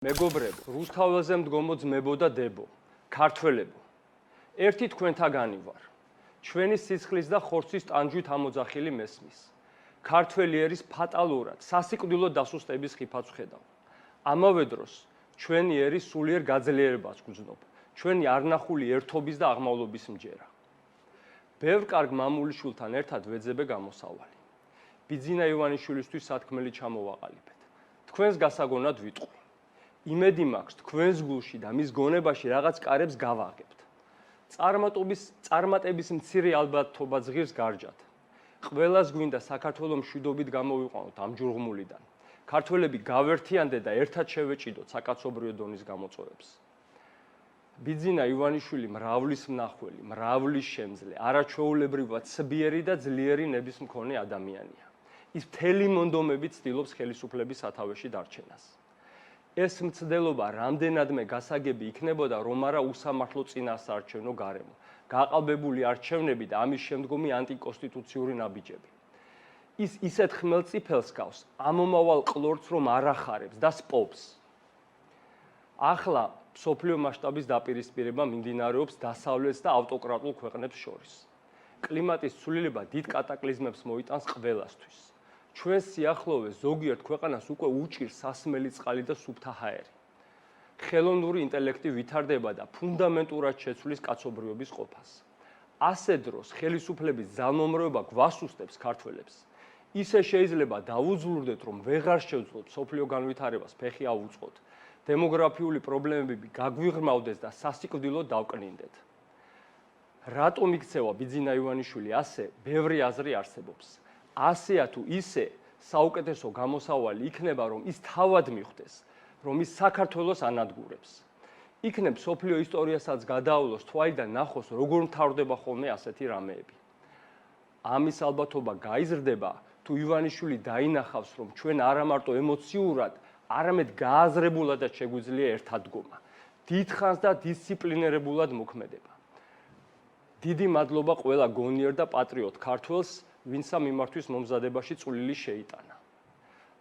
მეგობრებო, რუსთაველზე მდგომო ძმებო და დებო, ქართველებო. ერთი თქვენთაგანი ვარ. ჩვენი სისხლის და ხორცის ტანჯვით ამოძახილი მესმის. ქართველი ერის ფატალურად, სასიკვდილო დასუსტების ხიფაც ვხედავ. ამავე დროს, ჩვენი ერის სულიერ გაძლიერებას გვგზნობ. ჩვენი არნახული ერთობის და აღმავლობის მჯერა. ბევრ კარგ მამულიშვილთან ერთად ვეძებე გამოსავალი. ბიძინა ივანიშვილისთვის სათქმელი ჩამოვაყალიბეთ. თქვენს გასაგონად ვიტყვი. იმედი მაქვს თქვენს გულში და მის გონებაში რაღაც კარებს გავაღებთ. წარმატების მცირე ალბათობა ზღირს გარჯად. ყველას გვინდა საქართველოს მშვიდობით გამოვიყვანოთ ამ ჯურღმულიდან. ქართველები გავერთიანდეთ და ერთად შევეჭიდოთ საკაცობრიო დონის გამოწვევებს. ბიძინა ივანიშვილი მრავლის მნახველი, მრავლის შემძლე, არაჩვეულებრივად ცბიერი და ძლიერი ნების მქონე ადამიანია. ის მთელი მონდომებით ცდილობს ხელისუფლების სათავეში დარჩენას. ეს მცდელობა რამდენადმე გასაგები იქნებოდა, რომ არა უსამართლო წინასაარჩევნო გარემო, გაყალბებული არჩევნები და ამის შემდგომი ანტიკონსტიტუციური ნაბიჯები. ის ისეთ ხმელწიფელს გავს, ამომავალ ყლორტს რომ არ ახარებს და სპობს. ახლა მსოფლიო მასშტაბის დაპირისპირება მიმდინარეობს დასავლეთს და ავტოკრატულ ქვეყნებს შორის. კლიმატის ცვლილება დიდ კატაკლიზმებს მოიტანს ყველასთვის. ჩვენს სიახლოვეს ზოგიერთ ქვეყანას უკვე უჭირს სასმელი წყალი და სუფთა ჰაერი. ხელოვნური ინტელექტი ვითარდება და ფუნდამენტურად შეცვლის კაცობრიობის ყოფას. ასე დროს ხელისუფლების ძალმომრევება გვასუსტებს ქართველებს. ისე შეიძლება დაუძლურდეთ, რომ ვეღარ შევძლოთ სოფლიო განვითარებას ფეხი აუწყოთ, დემოგრაფიული პრობლემები გაგვიღრმავდეს და სასიკვდილოდ დავკნინდეთ. რატომ იქცევა ბიძინა ივანიშვილი ასე, ბევრი აზრი არსებობს. ასეა თუ ისე, საუკეთესო გამოსავალი იქნება, რომ ის თავად მიხვდეს, რომ ის საქართველოს ანადგურებს. იქნებ სოფლიო ისტორიასაც გადაავლოს თვალი და ნახოს, როგორ მთავრდება ხოლმე ასეთი რამეები. ამის ალბათობა გაიზრდება, თუ ივანიშვილი დაინახავს, რომ ჩვენ არა მარტო ემოციურად, არამედ გააზრებულადაც შეგვიძლია ერთადგომა, დიდხანს და დისციპლინირებულად მოქმედება. დიდი მადლობა ყველა გონიერ და პატრიოტ ქართველს, ვინცა მიმართვის მომზადებაში წვლილი შეიტანა.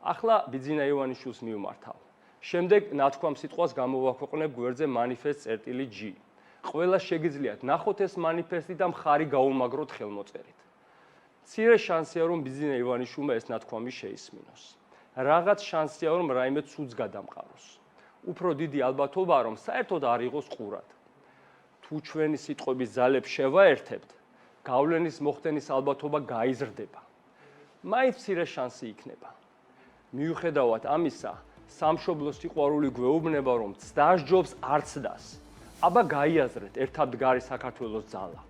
ახლა ბიძინა ივანიშვილს მივმართავ. შემდეგ ნათქვამ სიტყვას გამოვაქვეყნებ გვერდზე manifest.g. ყველა შეგიძლიათ ნახოთ ეს manifest-ი და მხარი გაუმაგროთ ხელმოწერით. მცირე შანსია, რომ ბიძინა ივანიშვილმა ეს ნათქვამი შეისმინოს. რაღაც შანსია, რომ რაიმე ცუდს გადამყაროს. უფრო დიდი ალბათობაა, რომ საერთოდ არ იყოს ყურად. თუ ჩვენი სიტყვების ძალებს შევაერთებთ, გავლენის მოხდენის ალბათობა გაიზრდება. მაინც მცირე შანსი იქნება. მიუხედავად ამისა, სამშობლოს სიყვარული გვეუბნება, რომ ცდას ჯობს არ ცდას. აბა გაიაზრეთ ერთად მდგარი საქართველოს ძალა.